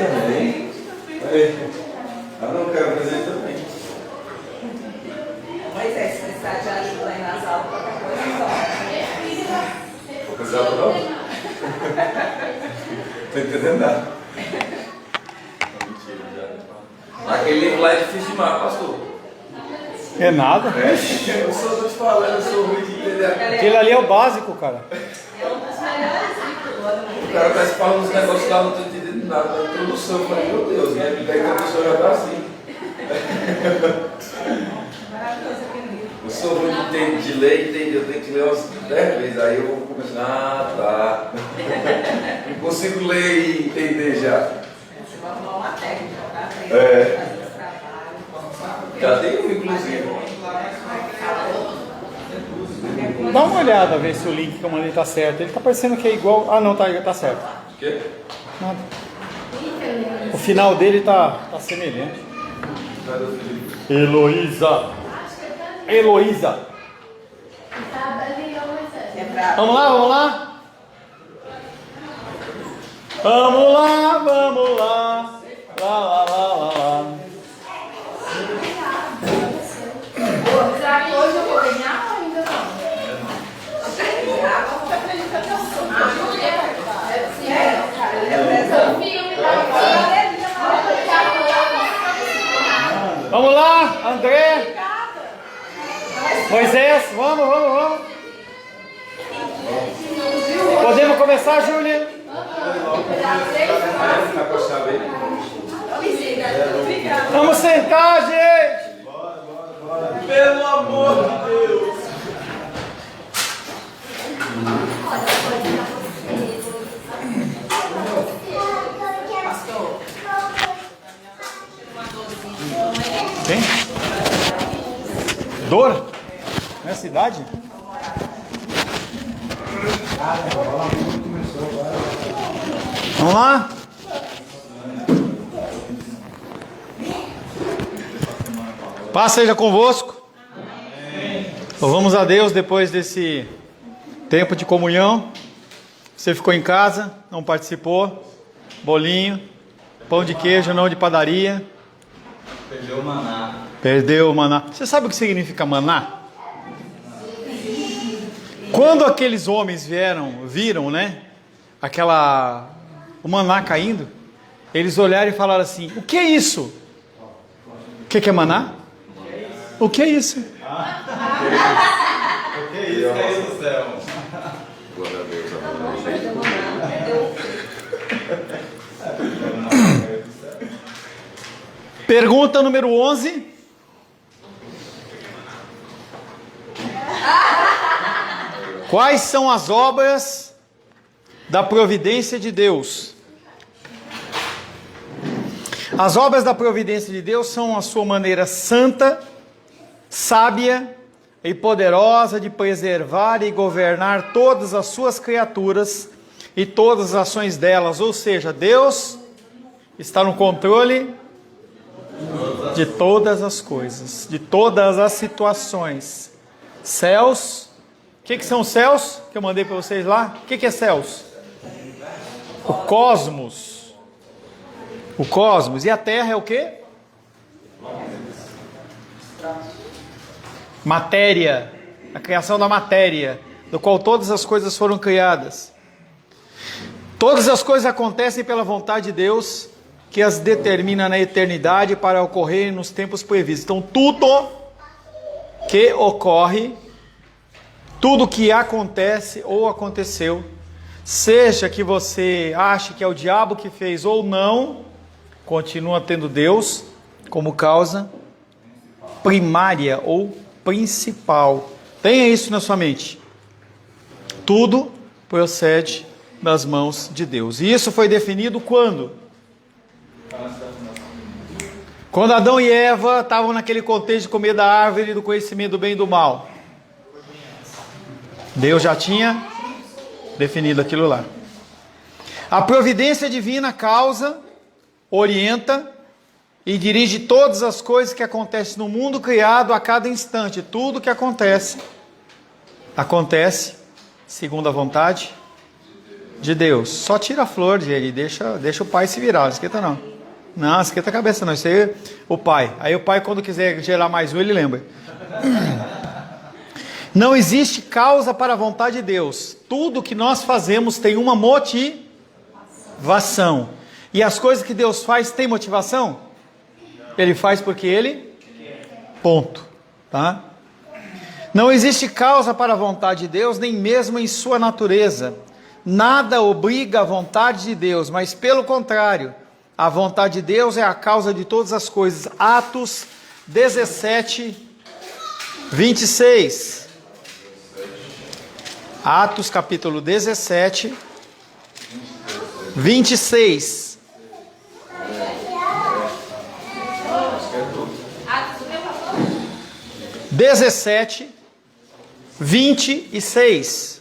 também. Ah, não, quero presente também. Moisés, se precisar de ajuda aí nas aulas, qualquer coisa, Vou precisar do não? Tô entendendo nada. Mentira, já. Aquele livro lá é difícil demais, pastor. É nada. Eu só tô te falando, eu sou ruim de entender. Aquele ali é o básico, cara. O cara tá se falando uns negócios lá, não tô entendendo nada. A introdução, eu falei, meu Deus, né? A introdução já tá assim. Eu sou ruim de ler, entender. Eu tenho que ler umas 10 vezes. Aí eu vou começar, tá. Não consigo ler e entender já. Você vai arrumar uma técnica, tá? É. Já tem um, inclusive. Dá uma olhada, ver se o link que eu mandei tá certo. Ele tá parecendo que é igual. Ah, não, tá certo. O quê? Nada. O final dele tá semelhante. Cadê o Felipe? Heloísa. Heloísa. Vamos lá, vamos lá? Vamos lá, vamos lá. Lá, lá, lá, lá, lá. Será que hoje eu vou ganhar ou ainda não? Vamos lá, André. Moisés, vamos. Podemos começar, Júlia? Vamos sentar, gente. Pelo amor de Deus! Pastor. Quem? Dor? Nessa idade? Vamos lá? Paz seja convosco. Louvamos a Deus depois desse tempo de comunhão. Você ficou em casa, não participou. Bolinho, pão de queijo, não de padaria. Perdeu o maná. Perdeu o maná. Você sabe o que significa maná? Quando aqueles homens viram, né? O maná caindo, eles olharam e falaram assim: o que é isso? O que é maná? O que é isso? O que é isso? Caiu do céu. Glória a Deus, Pergunta número 11. Quais são as obras da providência de Deus? As obras da providência de Deus são a sua maneira santa, sábia e poderosa de preservar e governar todas as suas criaturas e todas as ações delas. Ou seja, Deus está no controle de todas as coisas, de todas as situações. Céus. O que são céus? Que eu mandei para vocês lá. O que é céus? O cosmos. O cosmos. E a terra é o quê? Matéria. A criação da matéria, do qual todas as coisas foram criadas. Todas as coisas acontecem pela vontade de Deus, que as determina na eternidade para ocorrer nos tempos previstos. Então tudo que ocorre, tudo que acontece ou aconteceu, seja que você ache que é o diabo que fez ou não, continua tendo Deus como causa primária ou principal. Tenha isso na sua mente. Tudo procede das mãos de Deus. E isso foi definido quando? Quando Adão e Eva estavam naquele contexto de comer da árvore do conhecimento do bem e do mal. Deus já tinha definido aquilo lá. A providência divina causa, orienta e dirige todas as coisas que acontecem no mundo criado a cada instante. Tudo que acontece, acontece segundo a vontade de Deus. Só tira a flor dele, deixa o pai se virar, não esquenta não. Não, esquenta a cabeça não, isso aí é o pai. Aí o pai, quando quiser gerar mais um, ele lembra. Não existe causa para a vontade de Deus. Tudo que nós fazemos tem uma motivação. E as coisas que Deus faz têm motivação? Ele faz porque ele... Ponto. Tá? Não existe causa para a vontade de Deus, nem mesmo em sua natureza. Nada obriga a vontade de Deus, mas pelo contrário, a vontade de Deus é a causa de todas as coisas. Atos 17, 26. Atos capítulo 17, 26. 17, 26.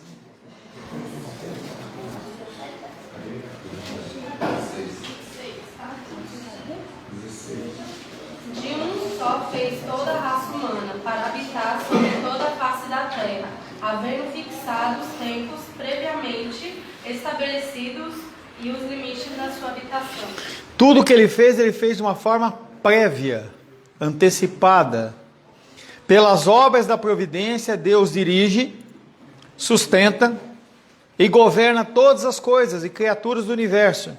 De um só fez toda a raça humana, para habitar sobre toda a face da terra, havendo fixado os tempos previamente estabelecidos e os limites da sua habitação. Tudo que ele fez de uma forma prévia, antecipada. Pelas obras da providência, Deus dirige, sustenta e governa todas as coisas e criaturas do universo.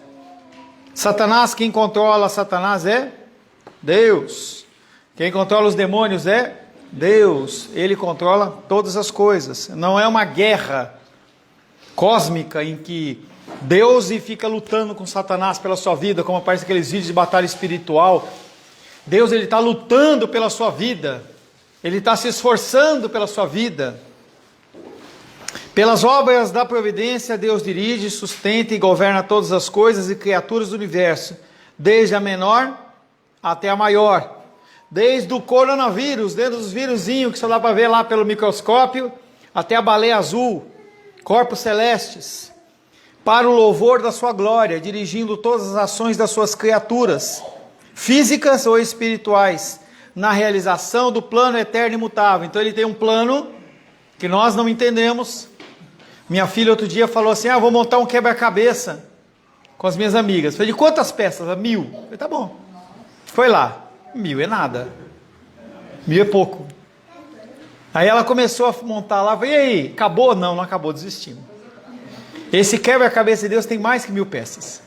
Satanás, quem controla Satanás é Deus. Quem controla os demônios é Deus. Ele controla todas as coisas. Não é uma guerra cósmica em que Deus fica lutando com Satanás pela sua vida, como aparece aqueles vídeos de batalha espiritual. Deus, ele está lutando pela sua vida. Ele está se esforçando pela sua vida. Pelas obras da providência, Deus dirige, sustenta e governa todas as coisas e criaturas do universo, desde a menor até a maior. Desde o coronavírus, desde os vírusinhos que só dá para ver lá pelo microscópio, até a baleia azul, corpos celestes, para o louvor da sua glória, dirigindo todas as ações das suas criaturas, físicas ou espirituais, na realização do plano eterno e imutável. Então ele tem um plano que nós não entendemos. Minha filha outro dia falou assim, vou montar um quebra-cabeça com as minhas amigas. Falei, de quantas peças? 1000. Falei, tá bom. Foi lá. 1000 é nada. 1000 é pouco. Aí ela começou a montar lá. Falei, e aí, acabou? Não, não acabou, desistimos. Esse quebra-cabeça de Deus tem mais que 1000 peças.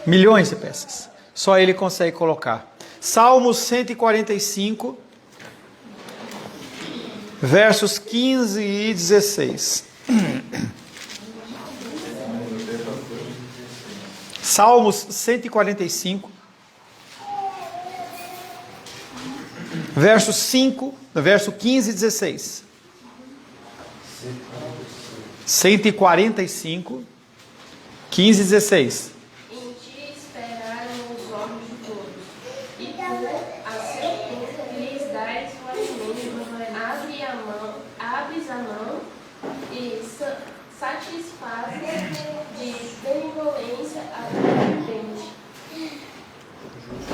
Milhões de peças. Só ele consegue colocar. Salmos 145, versos 15 e 16. Salmos 145, verso 15 e 16. 145, 15 e 16.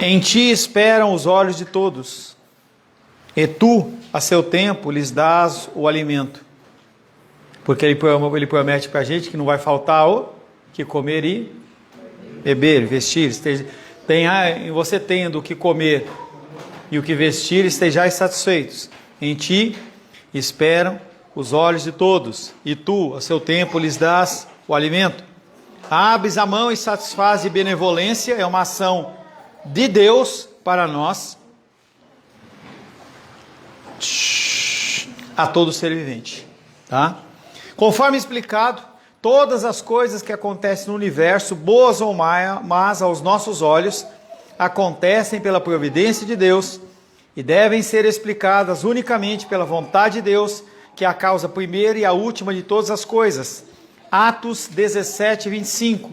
Em ti esperam os olhos de todos, e tu, a seu tempo, lhes dás o alimento. Porque ele promete para a gente que não vai faltar o que comer e beber, vestir. Você tendo o que comer e o que vestir, estejais satisfeitos. Em ti esperam os olhos de todos, e tu, a seu tempo, lhes dás o alimento. Abres a mão e satisfaz de benevolência, é uma ação de Deus para nós, a todo ser vivente, tá? Conforme explicado, todas as coisas que acontecem no universo, boas ou más aos nossos olhos, acontecem pela providência de Deus e devem ser explicadas unicamente pela vontade de Deus, que é a causa primeira e a última de todas as coisas. Atos 17, 25.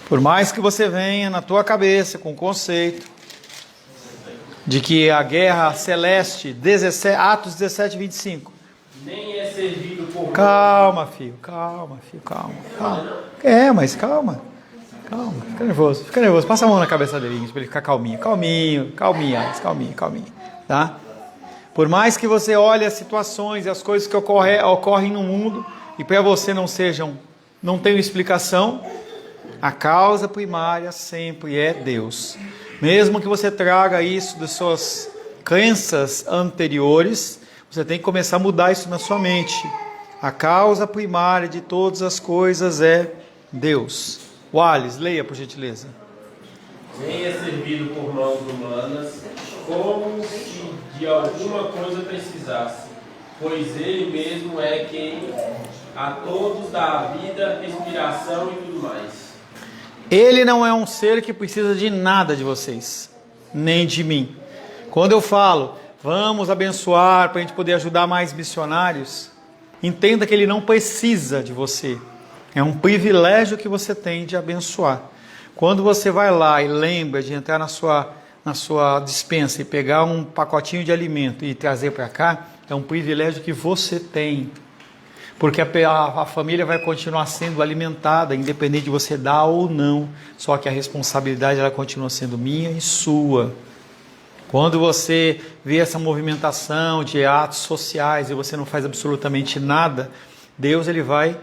Por mais que você venha na tua cabeça com o conceito de que a guerra celeste, Atos 17, 25. Nem é servido por... Calma, filho, calma. Mas calma. Fica nervoso. Passa a mão na cabeça dele, para ele ficar calminho. Calminho, tá? Por mais que você olhe as situações e as coisas que ocorrem no mundo e para você não tenham explicação, a causa primária sempre é Deus. Mesmo que você traga isso das suas crenças anteriores, você tem que começar a mudar isso na sua mente. A causa primária de todas as coisas é Deus. Wallace, leia por gentileza. Nem é servido por mãos humanas, como se de alguma coisa precisasse, pois Ele mesmo é quem a todos dá a vida, respiração e tudo mais. Ele não é um ser que precisa de nada de vocês, nem de mim. Quando eu falo, vamos abençoar para a gente poder ajudar mais missionários, entenda que Ele não precisa de você. É um privilégio que você tem de abençoar. Quando você vai lá e lembra de entrar na sua despensa e pegar um pacotinho de alimento e trazer para cá, é um privilégio que você tem. Porque a família vai continuar sendo alimentada, independente de você dar ou não. Só que a responsabilidade ela continua sendo minha e sua. Quando você vê essa movimentação de atos sociais e você não faz absolutamente nada, Deus ele vai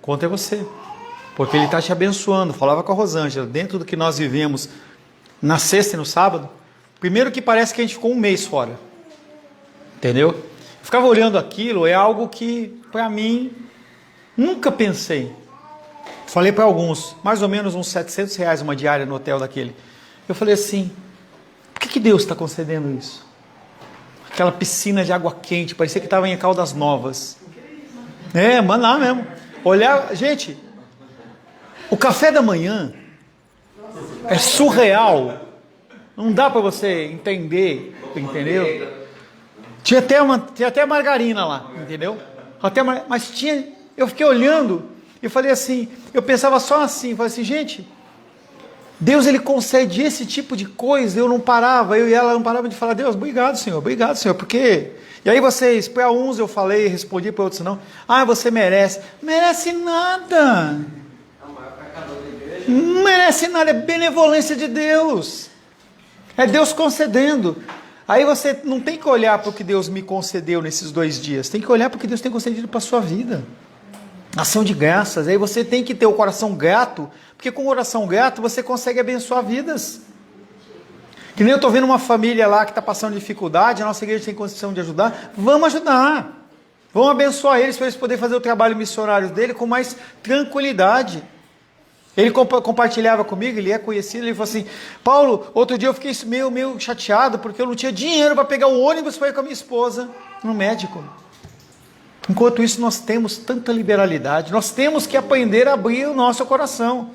contra você. Porque Ele está te abençoando. Falava com a Rosângela, dentro do que nós vivemos na sexta e no sábado, primeiro que parece que a gente ficou um mês fora. Entendeu? Eu ficava olhando aquilo, é algo que, para mim, nunca pensei. Falei para alguns, mais ou menos uns R$700 uma diária no hotel daquele. Eu falei assim, por que Deus está concedendo isso? Aquela piscina de água quente, parecia que estava em Caldas Novas. Mano, lá mesmo. Olhar, gente... O café da manhã é surreal. Não dá para você entender, entendeu? Tinha até margarina lá, entendeu? Mas eu fiquei olhando e falei assim, eu pensava só assim, falei assim, gente, Deus ele concede esse tipo de coisa, eu e ela não parava de falar, Deus, obrigado Senhor, porque... E aí vocês, para uns eu falei, respondi, para outros não, você merece. Merece nada. Não merece nada, é benevolência de Deus. É Deus concedendo. Aí você não tem que olhar para o que Deus me concedeu nesses 2 dias. Tem que olhar para o que Deus tem concedido para a sua vida. Ação de graças. Aí você tem que ter o coração grato, porque com o coração grato você consegue abençoar vidas. Que nem eu estou vendo uma família lá que está passando dificuldade, a nossa igreja tem condição de ajudar. Vamos ajudar. Vamos abençoar eles para eles poderem fazer o trabalho missionário dele com mais tranquilidade. Ele compartilhava comigo, ele é conhecido, ele falou assim, Paulo, outro dia eu fiquei meio chateado, porque eu não tinha dinheiro para pegar o ônibus para ir com a minha esposa no médico. Enquanto isso nós temos tanta liberalidade, nós temos que aprender a abrir o nosso coração.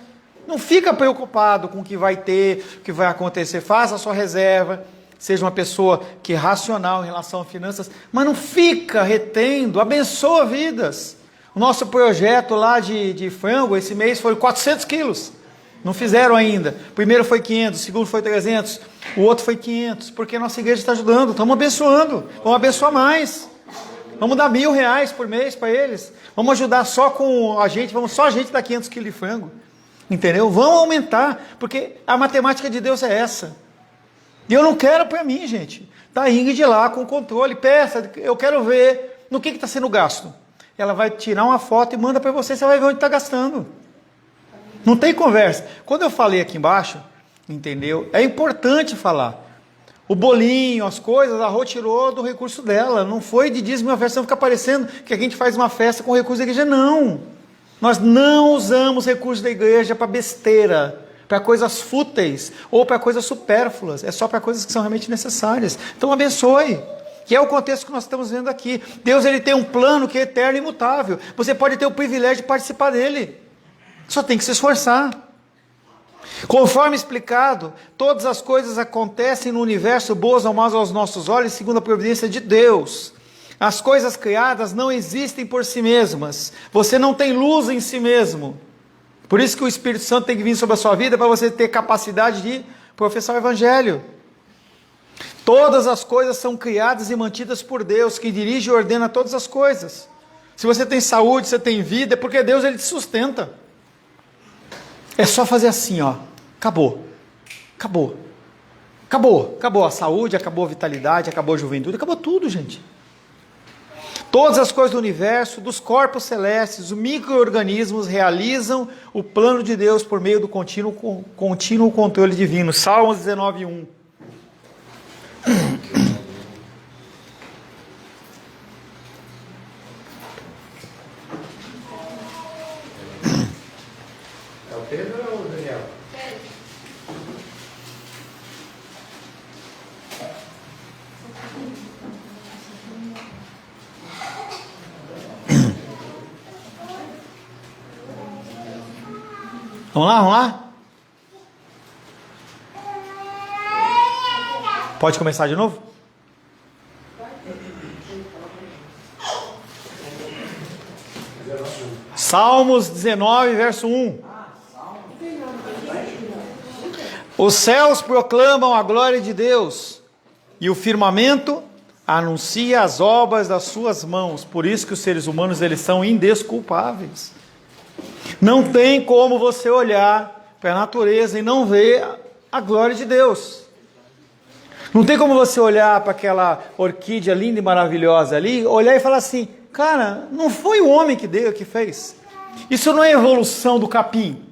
Não fica preocupado com o que vai ter, o que vai acontecer, faça a sua reserva, seja uma pessoa que é racional em relação a finanças, mas não fica retendo, abençoa vidas. O nosso projeto lá de frango, esse mês foi 400 quilos. Não fizeram ainda. O primeiro foi 500, o segundo foi 300, o outro foi 500. Porque a nossa igreja está ajudando, estamos abençoando. Vamos abençoar mais. Vamos dar R$1.000 por mês para eles. Vamos ajudar só com a gente, só a gente dar 500 quilos de frango. Entendeu? Vamos aumentar, porque a matemática de Deus é essa. E eu não quero para mim, gente. Está a Ingrid lá com o controle. Peça, eu quero ver no que está sendo gasto. Ela vai tirar uma foto e manda para você, você vai ver onde está gastando. Não tem conversa. Quando eu falei aqui embaixo, entendeu? É importante falar. O bolinho, as coisas, a Rô tirou do recurso dela. Não foi de dízimo e oferta, não fica parecendo que a gente faz uma festa com recurso da igreja. Não. Nós não usamos recursos da igreja para besteira, para coisas fúteis ou para coisas supérfluas. É só para coisas que são realmente necessárias. Então abençoe. Que é o contexto que nós estamos vendo aqui. Deus ele tem um plano que é eterno e imutável. Você pode ter o privilégio de participar dele. Só tem que se esforçar. Conforme explicado, todas as coisas acontecem no universo, boas ou más aos nossos olhos, segundo a providência de Deus. As coisas criadas não existem por si mesmas. Você não tem luz em si mesmo. Por isso que o Espírito Santo tem que vir sobre a sua vida para você ter capacidade de professar o Evangelho. Todas as coisas são criadas e mantidas por Deus, que dirige e ordena todas as coisas. Se você tem saúde, você tem vida, é porque Deus ele te sustenta. É só fazer assim, ó. Acabou. Acabou. Acabou a saúde, acabou a vitalidade, acabou a juventude, acabou tudo, gente. Todas as coisas do universo, dos corpos celestes, os micro-organismos realizam o plano de Deus por meio do contínuo controle divino. Salmos 19:1. É o Pedro ou o Daniel? Vamos lá? Pode começar de novo? Salmos 19, verso 1. Os céus proclamam a glória de Deus, e o firmamento anuncia as obras das suas mãos. Por isso que os seres humanos, eles são indesculpáveis. Não tem como você olhar para a natureza e não ver a glória de Deus. Não tem como você olhar para aquela orquídea linda e maravilhosa ali, olhar e falar assim, cara, não foi o homem que fez. Isso não é evolução do capim.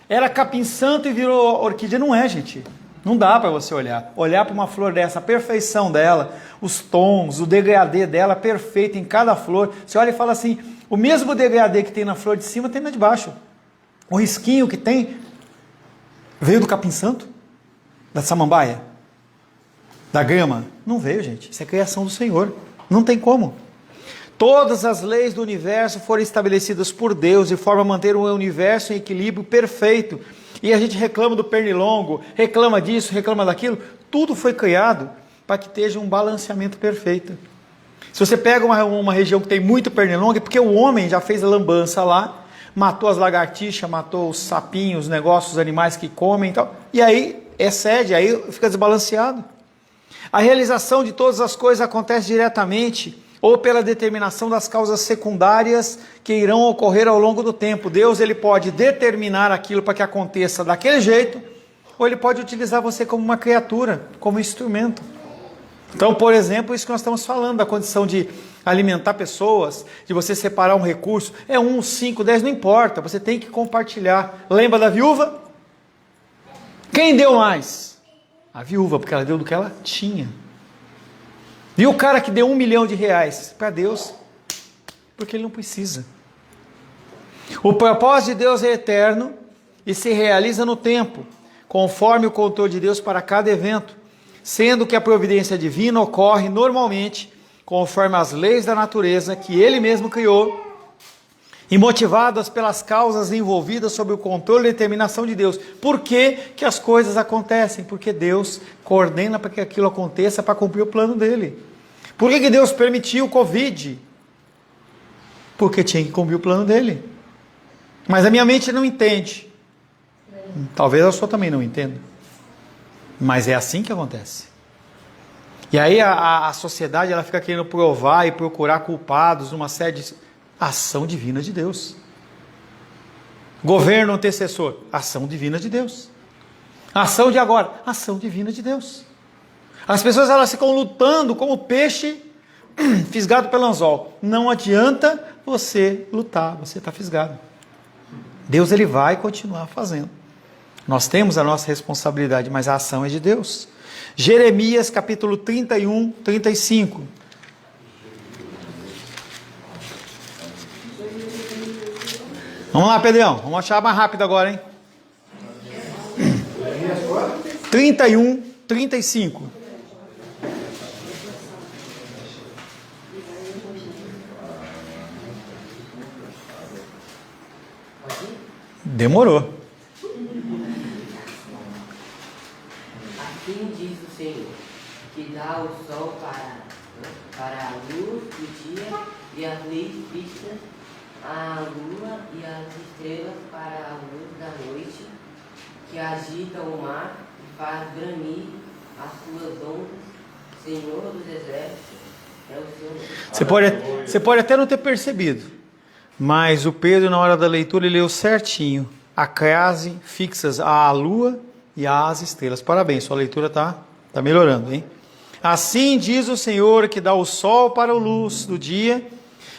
Era capim santo e virou orquídea. Não é, gente. Não dá para você olhar. Olhar para uma flor dessa, a perfeição dela, os tons, o degradê dela, perfeito em cada flor. Você olha e fala assim, o mesmo degradê que tem na flor de cima tem na de baixo. O risquinho que tem veio do capim santo? Da samambaia? Da grama? Não veio, gente. Isso é criação do Senhor. Não tem como. Todas as leis do universo foram estabelecidas por Deus de forma a manter o universo em equilíbrio perfeito. E a gente reclama do pernilongo, reclama disso, reclama daquilo. Tudo foi criado para que esteja um balanceamento perfeito. Se você pega uma região que tem muito pernilongo, é porque o homem já fez a lambança lá, matou as lagartixas, matou os sapinhos, os negócios, os animais que comem e tal. E aí excede, aí fica desbalanceado. A realização de todas as coisas acontece diretamente ou pela determinação das causas secundárias que irão ocorrer ao longo do tempo. Deus, ele pode determinar aquilo para que aconteça daquele jeito, ou ele pode utilizar você como uma criatura, como instrumento. Então, por exemplo, isso que nós estamos falando, da condição de alimentar pessoas, de você separar um recurso, é 1, 5, 10, não importa, você tem que compartilhar. Lembra da viúva? Quem deu mais? A viúva, porque ela deu do que ela tinha. E o cara que deu R$1 milhão para Deus, porque ele não precisa. O propósito de Deus é eterno e se realiza no tempo, conforme o controle de Deus para cada evento, sendo que a providência divina ocorre normalmente conforme as leis da natureza que Ele mesmo criou e motivadas pelas causas envolvidas sob o controle e determinação de Deus. Por que que as coisas acontecem? Porque Deus coordena para que aquilo aconteça para cumprir o plano dele. Por que que Deus permitiu o Covid? Porque tinha que cumprir o plano dele. Mas a minha mente não entende. Talvez a sua também não entenda. Mas é assim que acontece. E aí a sociedade, ela fica querendo provar e procurar culpados numa série de... Ação divina de Deus. Governo antecessor, ação divina de Deus. Ação de agora, ação divina de Deus. As pessoas, elas ficam lutando como peixe fisgado pelo anzol. Não adianta você lutar, você está fisgado. Deus, ele vai continuar fazendo. Nós temos a nossa responsabilidade, mas a ação é de Deus. Jeremias capítulo 31, 35. Vamos lá, Pedrão. Vamos achar mais rápido agora, hein? 31, 35. Demorou. Assim diz o Senhor, que dá o sol para a luz do dia e as leis fixas, a lua e as estrelas para a luz da noite, que agita o mar e faz granir as suas ondas. Senhor dos exércitos é o Senhor. Você pode até não ter percebido, mas o Pedro, na hora da leitura, ele leu certinho. A crase fixas a lua e as estrelas. Parabéns, sua leitura está Está melhorando, hein? Assim diz o Senhor que dá o sol para a luz do dia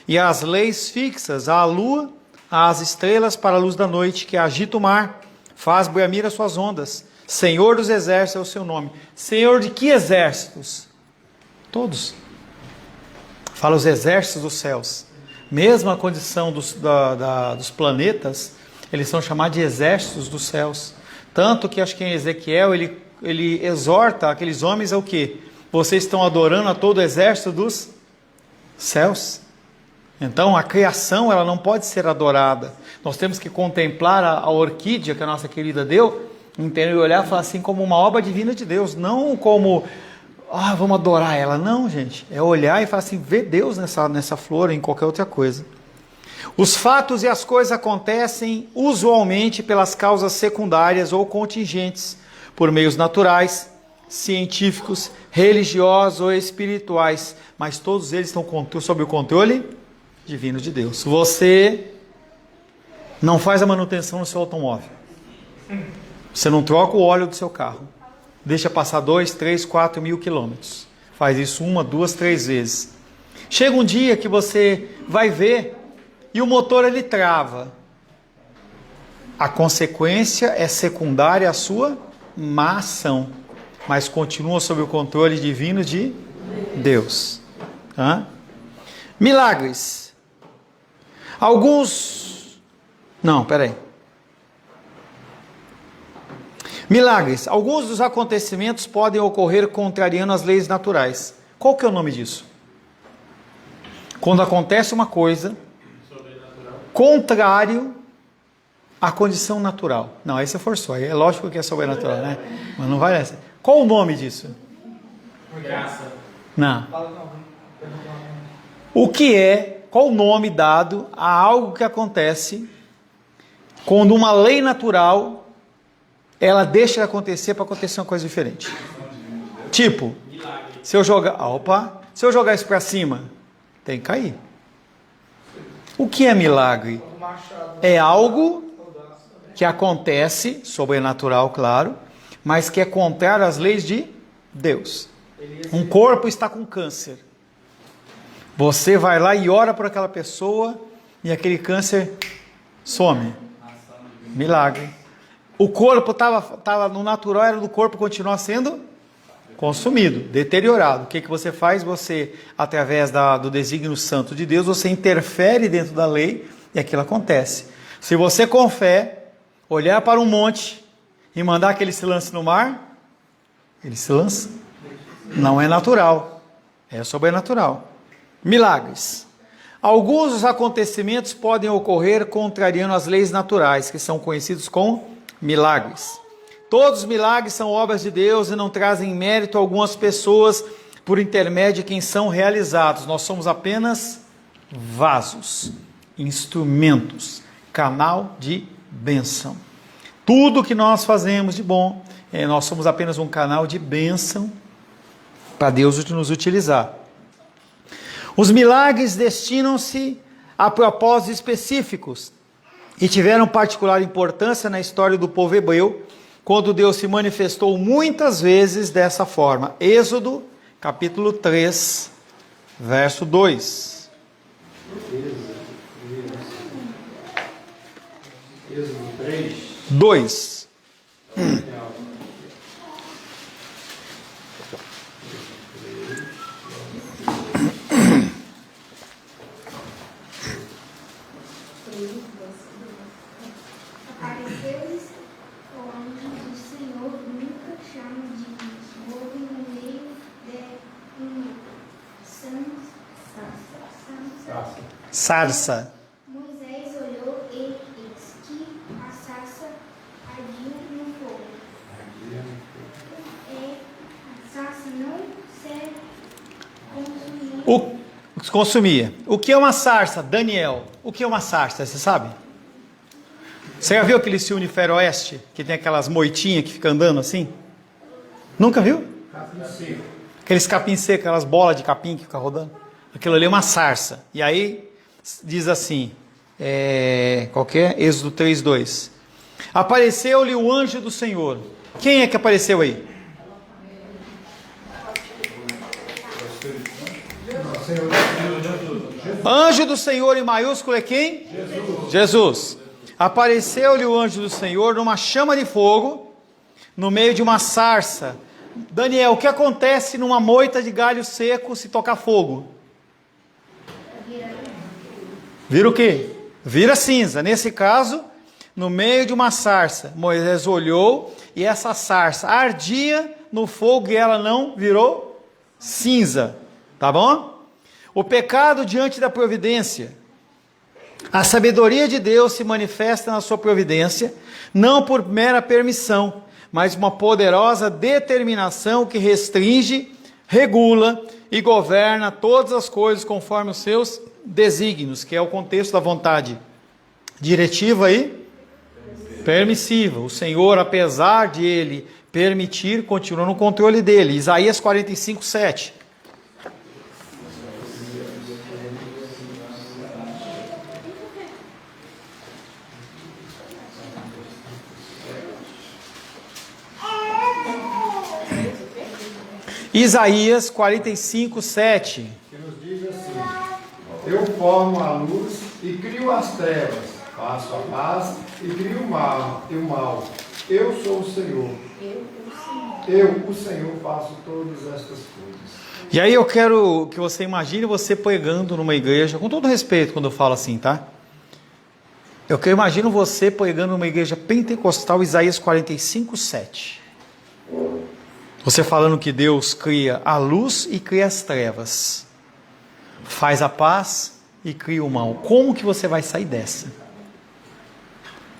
e as leis fixas à lua, às estrelas para a luz da noite, que agita o mar, faz boiamir as suas ondas. Senhor dos exércitos é o seu nome. Senhor de que exércitos? Todos. Fala os exércitos dos céus. Mesma condição dos planetas, eles são chamados de exércitos dos céus. Tanto que acho que em Ezequiel ele exorta aqueles homens ao quê? Vocês estão adorando a todo o exército dos céus. Então a criação ela não pode ser adorada. Nós temos que contemplar a orquídea que a nossa querida deu, entender e olhar e falar assim como uma obra divina de Deus, não como vamos adorar ela. Não, gente, é olhar e falar assim, ver Deus nessa flor ou em qualquer outra coisa. Os fatos e as coisas acontecem usualmente pelas causas secundárias ou contingentes, por meios naturais, científicos, religiosos ou espirituais, mas todos eles estão sob o controle divino de Deus. Você não faz a manutenção no seu automóvel, você não troca o óleo do seu carro, deixa passar 2, 3, 4 mil quilômetros, faz isso 1, 2, 3 vezes. Chega um dia que você vai ver e o motor ele trava. A consequência é secundária à sua má ação, mas continua sob o controle divino de Deus. Milagres. Milagres. Alguns dos acontecimentos podem ocorrer contrariando as leis naturais. Qual que é o nome disso? Quando acontece uma coisa contrário à condição natural. Não, aí você forçou. Aí é lógico que é sobrenatural, né? Mas não vai nessa. Qual o nome disso? Graça. Não. Qual o nome dado a algo que acontece quando uma lei natural ela deixa de acontecer para acontecer uma coisa diferente? Tipo, se eu jogar isso para cima, tem que cair. O que é milagre? É algo que acontece, sobrenatural, claro, mas que é contrário às leis de Deus. Um corpo está com câncer. Você vai lá e ora por aquela pessoa e aquele câncer some. Milagre. O corpo estava no natural, era do corpo continuar sendo consumido, deteriorado. O que você faz? Você, através do desígnio santo de Deus, você interfere dentro da lei e aquilo acontece. Se você com fé olhar para um monte e mandar que ele se lance no mar, ele se lança. Não é natural, é sobrenatural. Milagres. Alguns dos acontecimentos podem ocorrer contrariando as leis naturais, que são conhecidos como milagres. Todos os milagres são obras de Deus e não trazem mérito a algumas pessoas por intermédio de quem são realizados. Nós somos apenas vasos, instrumentos, canal de bênção. Tudo que nós fazemos de bom, nós somos apenas um canal de bênção para Deus nos utilizar. Os milagres destinam-se a propósitos específicos e tiveram particular importância na história do povo hebreu, quando Deus se manifestou muitas vezes dessa forma. Êxodo, capítulo 3, verso 2. Êxodo 3. 2. Apareceu-lhes o anjo do Senhor, nunca chama de fogo no meio de uma sarça. Moisés olhou e eis que a sarça ardia no fogo. E a sarça não se consumia. O que é uma sarça, Daniel? O que é uma sarça, você sabe? Você já viu aquele filme Faroeste, que tem aquelas moitinhas que ficam andando assim? Nunca viu? Capim seco. Aqueles capim secos, aquelas bolas de capim que ficam rodando. Aquilo ali é uma sarça. E aí diz assim, qual que é? Êxodo 3:2. Apareceu-lhe o anjo do Senhor. Quem é que apareceu aí? Anjo do Senhor em maiúsculo é quem? Jesus. Apareceu-lhe o anjo do Senhor numa chama de fogo, no meio de uma sarça. Daniel, o que acontece numa moita de galho seco se tocar fogo? Vira o quê? Vira cinza. Nesse caso, no meio de uma sarça, Moisés olhou e essa sarça ardia no fogo e ela não virou cinza. Tá bom? O pecado diante da providência. A sabedoria de Deus se manifesta na sua providência, não por mera permissão, mas uma poderosa determinação que restringe, regula e governa todas as coisas conforme os seus desígnios, que é o contexto da vontade diretiva e permissiva. O Senhor, apesar de Ele permitir, continua no controle dele. Isaías 45, 7. Isaías 45, 7. Que nos diz assim: eu formo a luz e crio as trevas, faço a paz e crio o mal. Eu sou o Senhor. Eu, o Senhor, faço todas estas coisas. E aí eu quero que você imagine você pregando numa igreja, com todo respeito quando eu falo assim, tá? Eu imagino você pregando numa igreja pentecostal, Isaías 45, 7. Você falando que Deus cria a luz e cria as trevas, faz a paz e cria o mal. Como que você vai sair dessa?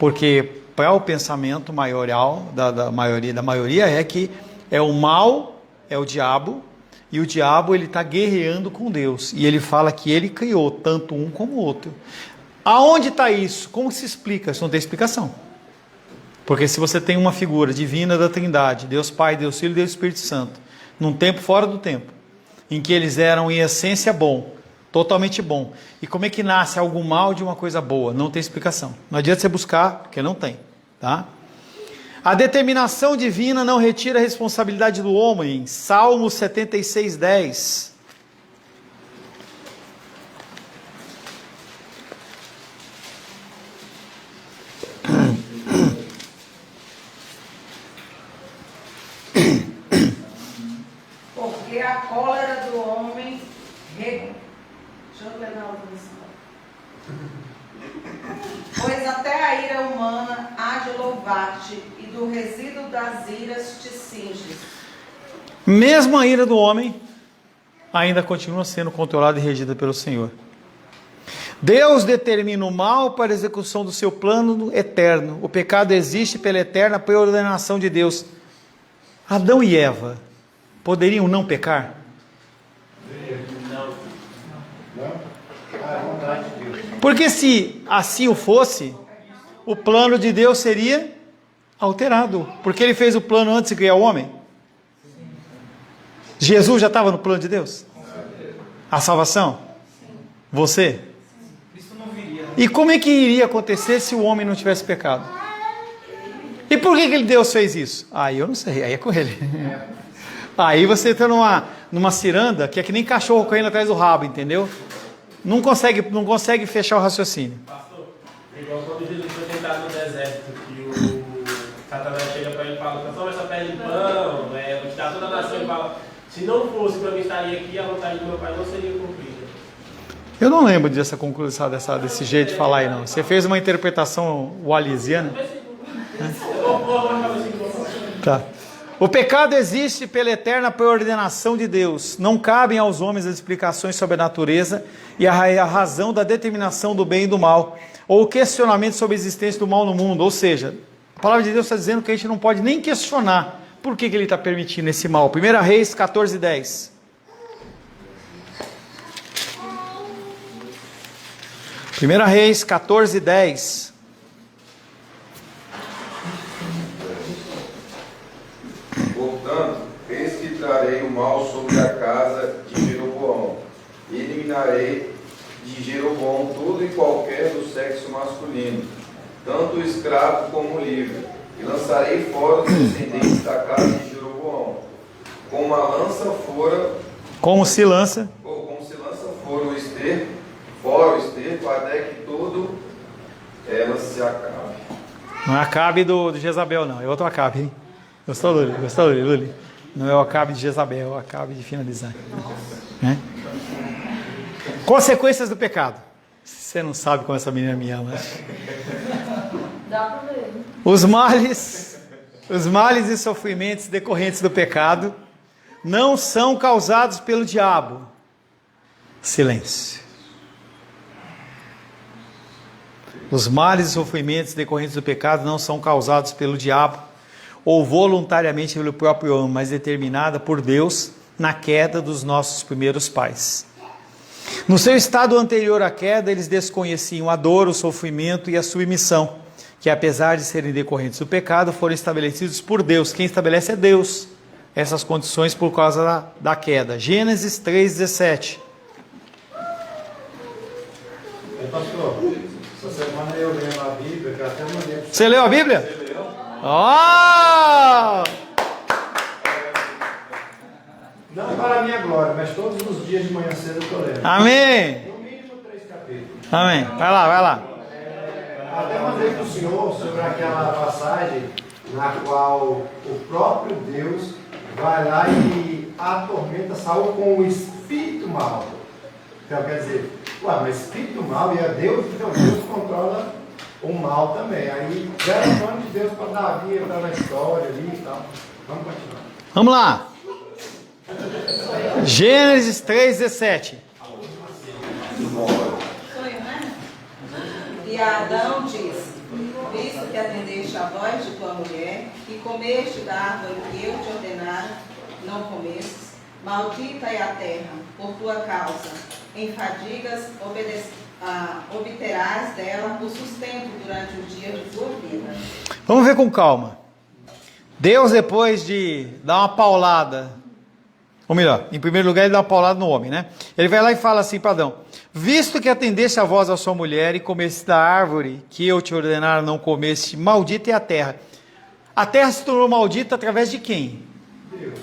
Porque para o pensamento maioral da maioria é que é o mal, é o diabo, e o diabo ele está guerreando com Deus, e ele fala que ele criou tanto um como o outro. Aonde está isso? Como se explica? Isso não tem explicação. Porque se você tem uma figura divina da Trindade, Deus Pai, Deus Filho e Deus Espírito Santo, num tempo fora do tempo, em que eles eram em essência bom, totalmente bom, e como é que nasce algo mal de uma coisa boa? Não tem explicação. Não adianta você buscar, porque não tem. Tá? A determinação divina não retira a responsabilidade do homem. Salmo 76, 10. Porque a cólera do homem... Deixa eu ler na outra versão. Pois até a ira humana há de louvar-te, e do resíduo das iras te cinges. Mesmo a ira do homem ainda continua sendo controlada e regida pelo Senhor. Deus determina o mal para a execução do seu plano eterno. O pecado existe pela eterna preordenação de Deus. Adão e Eva poderiam não pecar? Porque se assim o fosse, o plano de Deus seria alterado. Porque ele fez o plano antes de criar o homem. Jesus já estava no plano de Deus? A salvação? Você? E como é que iria acontecer se o homem não tivesse pecado? E por que Deus fez isso? Aí eu não sei, aí é com ele. Aí você entra numa ciranda que é que nem cachorro correndo atrás do rabo, entendeu? Não consegue fechar o raciocínio. Pastor, igual quando Jesus foi tentado no deserto, que o Satanás chega para ele e fala: toma essa pele de pão, vou te dar toda a nação, e fala: se não fosse para mim estaria aqui, a vontade do meu pai não seria cumprida. Eu não lembro dessa conclusão, desse jeito de falar aí, não. Você fez uma interpretação walisiana? Tá. O pecado existe pela eterna preordenação de Deus. Não cabem aos homens as explicações sobre a natureza e a razão da determinação do bem e do mal, ou o questionamento sobre a existência do mal no mundo. Ou seja, a palavra de Deus está dizendo que a gente não pode nem questionar por que ele está permitindo esse mal. 1 Reis 14, 10. 1 Reis 14, 10. Portanto, eis que trarei o mal sobre a casa de Jeroboão. Eliminarei de Jeroboão todo e qualquer do sexo masculino, tanto o escravo como o livre, e lançarei fora os descendentes da casa de Jeroboão. Como a lança fora... Como se lança Ou como se lança fora o esterco, fora o esterco, até que tudo ela se acabe. Não é Acabe do Jezabel, não. É outro Acabe, hein? Gostou, Luli? Gostou, Luli? Não é o Acabe de Jezabel, é o Acabe de finalizar. Né? Consequências do pecado. Você não sabe como essa menina me ama. Dá pra ver. Os males e sofrimentos decorrentes do pecado não são causados pelo diabo. Silêncio. Os males e sofrimentos decorrentes do pecado não são causados pelo diabo ou voluntariamente pelo próprio homem, mas determinada por Deus na queda dos nossos primeiros pais. No seu estado anterior à queda, eles desconheciam a dor, o sofrimento e a submissão, que apesar de serem decorrentes do pecado, foram estabelecidos por Deus. Quem estabelece é Deus, essas condições por causa da queda. Gênesis 3,17. Pastor, essa semana eu lendo a Bíblia, que eu até mandei. Você leu a Bíblia? Oh! Não para a minha glória, mas todos os dias de manhã cedo eu estou lendo. Amém. No mínimo 3 capítulos. Amém. Vai lá, vai lá. Até mandei para o senhor sobre aquela passagem na qual o próprio Deus vai lá e atormenta Saul com o espírito mau. Então quer dizer, mas espírito mau e é Deus, então Deus controla o mal também. Aí deram o nome de Deus para Davi entrar na história ali e tal. Vamos continuar. Vamos lá. Gênesis 3,17. E Adão disse: visto que atendeste a voz de tua mulher, e comeste da árvore que eu te ordenara, não comestes, maldita é a terra por tua causa. Em fadigas obterás dela o sustento durante o dia de tua vida. Vamos ver com calma. Deus, depois de dar uma paulada, ou melhor, em primeiro lugar, ele dá uma paulada no homem, né? Ele vai lá e fala assim para Adão: visto que atendeste a voz da sua mulher e comeste da árvore que eu te ordenara não comeste, maldita é a terra. A terra se tornou maldita através de quem? Deus.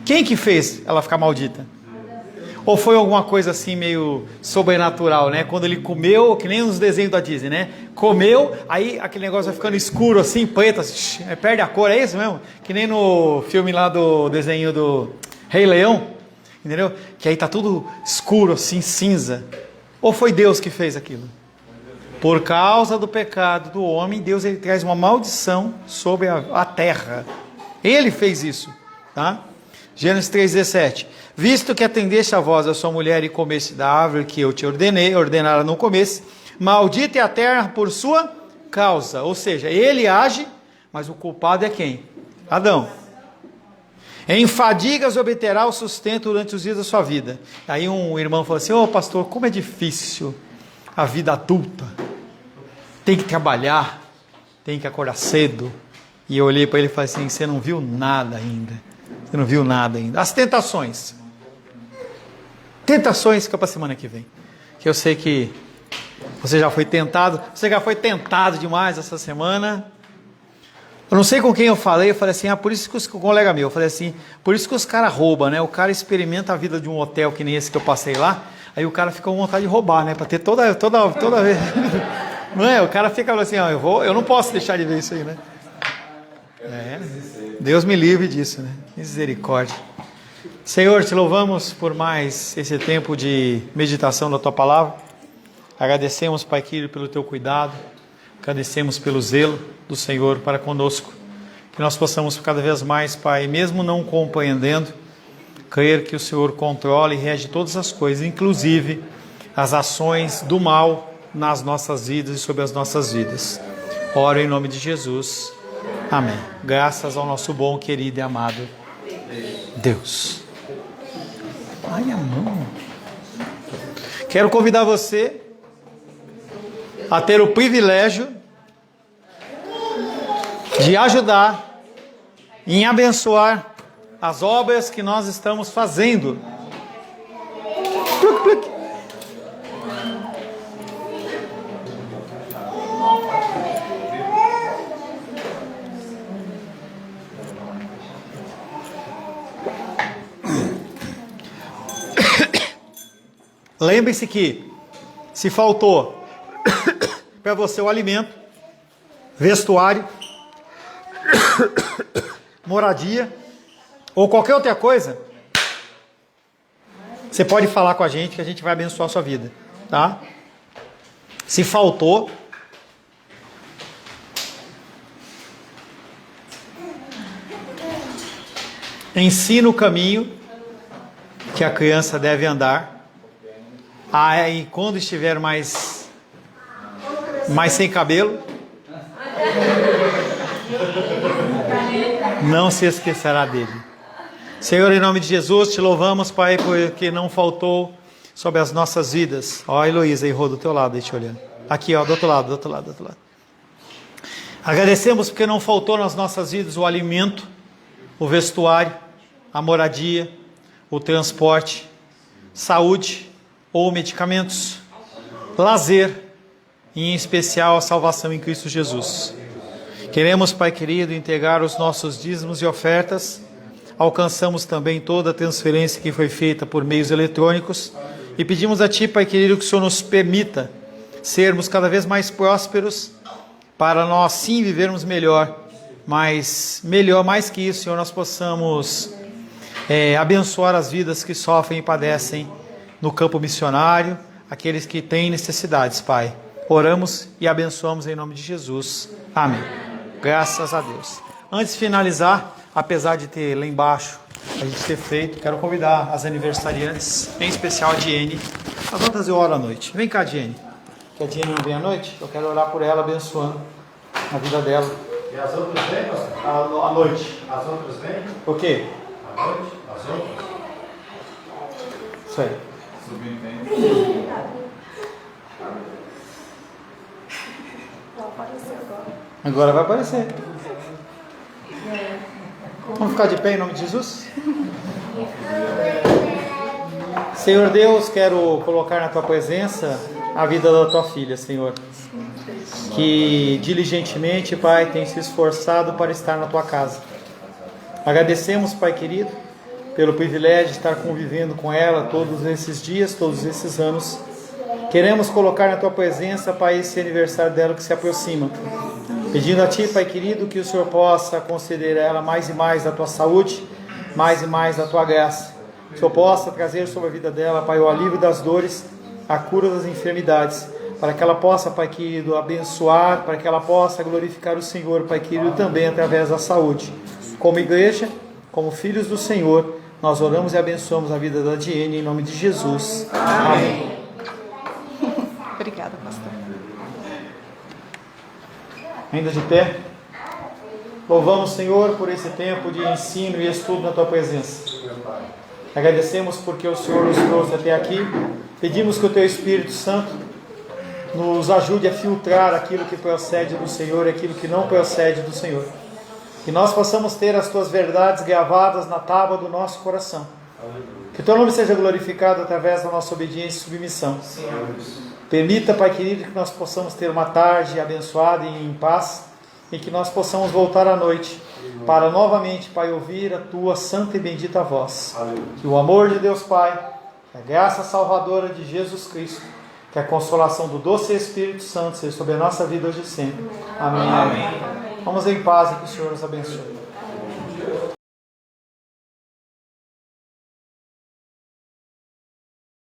Quem que fez ela ficar maldita? Ou foi alguma coisa assim meio sobrenatural, né? Quando ele comeu, que nem nos desenhos da Disney, né? Comeu, aí aquele negócio vai ficando escuro assim, preto, perde a cor, é isso mesmo? Que nem no filme lá do desenho do Rei Leão, entendeu? Que aí tá tudo escuro assim, cinza. Ou foi Deus que fez aquilo? Por causa do pecado do homem, Deus ele traz uma maldição sobre a terra. Ele fez isso, tá? Gênesis 3,17. Visto que atendeste a voz da sua mulher e comeste da árvore que eu te ordenara não comesse, maldita é a terra por sua causa. Ou seja, ele age, mas o culpado é quem? Adão. Em fadigas obterá o sustento durante os dias da sua vida. Aí um irmão falou assim: ô pastor, como é difícil a vida adulta. Tem que trabalhar, tem que acordar cedo. E eu olhei para ele e falei assim: você não viu nada ainda. Você não viu nada ainda. As tentações. Tentações fica para a semana que vem. Que eu sei que você já foi tentado. Você já foi tentado demais essa semana. Eu não sei com quem eu falei assim: por isso que com um colega meu, eu falei assim, por isso que os caras roubam, né? O cara experimenta a vida de um hotel que nem esse que eu passei lá, aí o cara fica com vontade de roubar, né? Para ter toda vez. Não é? O cara fica assim: eu não posso deixar de ver isso aí, né? Deus me livre disso, né? Misericórdia. Senhor, te louvamos por mais esse tempo de meditação da tua palavra. Agradecemos, Pai querido, pelo teu cuidado. Agradecemos pelo zelo do Senhor para conosco. Que nós possamos cada vez mais, Pai, mesmo não compreendendo, crer que o Senhor controla e rege todas as coisas, inclusive as ações do mal nas nossas vidas e sobre as nossas vidas. Oro em nome de Jesus. Amém. Graças ao nosso bom, querido e amado Deus. Ai, a mão. Quero convidar você a ter o privilégio de ajudar em abençoar as obras que nós estamos fazendo. Pluc, pluc. Lembre-se que Se faltou para você o alimento, vestuário, moradia ou qualquer outra coisa, você pode falar com a gente que a gente vai abençoar a sua vida, tá? Se faltou, ensina o caminho que a criança deve andar. Aí quando estiver mais sem cabelo, não se esquecerá dele. Senhor, em nome de Jesus, te louvamos, Pai, porque não faltou sobre as nossas vidas. Ó, Heloísa, errou do teu lado, deixa eu olhar. Aqui, ó, do outro lado. Agradecemos porque não faltou nas nossas vidas o alimento, o vestuário, a moradia, o transporte, saúde ou medicamentos, lazer e em especial a salvação em Cristo Jesus. Queremos, Pai querido, integrar os nossos dízimos e ofertas. Alcançamos também toda a transferência que foi feita por meios eletrônicos e pedimos a Ti, Pai querido, que o Senhor nos permita sermos cada vez mais prósperos para nós sim vivermos melhor, mas melhor, mais que isso, Senhor, nós possamos abençoar as vidas que sofrem e padecem no campo missionário, aqueles que têm necessidades, Pai. Oramos e abençoamos em nome de Jesus. Amém. Graças a Deus. Antes de finalizar, apesar de ter lá embaixo a gente ter feito, quero convidar as aniversariantes, em especial a Diene. Nós vamos fazer hora à noite. Vem cá, Diene. Que a Diene não vem à noite? Eu quero orar por ela, abençoando a vida dela. E as outras vêm, pastor? À noite. As outras vêm? O quê? À noite? As outras? Isso aí. Agora vai aparecer. Vamos ficar de pé em nome de Jesus? Senhor Deus, quero colocar na Tua presença a vida da Tua filha, Senhor, que diligentemente, Pai, tem se esforçado para estar na Tua casa. Agradecemos, Pai querido, pelo privilégio de estar convivendo com ela todos esses dias, todos esses anos. Queremos colocar na Tua presença, Pai, esse aniversário dela que se aproxima, pedindo a Ti, Pai querido, que o Senhor possa conceder a ela mais e mais da Tua saúde, mais e mais da Tua graça. Que o Senhor possa trazer sobre a vida dela, Pai, o alívio das dores, a cura das enfermidades, para que ela possa, Pai querido, abençoar, para que ela possa glorificar o Senhor, Pai querido, também através da saúde. Como igreja, como filhos do Senhor, nós oramos e abençoamos a vida da Diene, em nome de Jesus. Amém. Obrigada, pastor. Ainda de pé, louvamos, Senhor, por esse tempo de ensino e estudo na Tua presença. Agradecemos porque o Senhor nos trouxe até aqui. Pedimos que o Teu Espírito Santo nos ajude a filtrar aquilo que procede do Senhor e aquilo que não procede do Senhor. Que nós possamos ter as Tuas verdades gravadas na tábua do nosso coração. Que o Teu nome seja glorificado através da nossa obediência e submissão. Permita, Pai querido, que nós possamos ter uma tarde abençoada e em paz, e que nós possamos voltar à noite para novamente, Pai, ouvir a Tua santa e bendita voz. Que o amor de Deus Pai, a graça salvadora de Jesus Cristo, que a consolação do doce Espírito Santo seja sobre a nossa vida hoje e sempre. Amém. Vamos em paz e que o Senhor nos abençoe.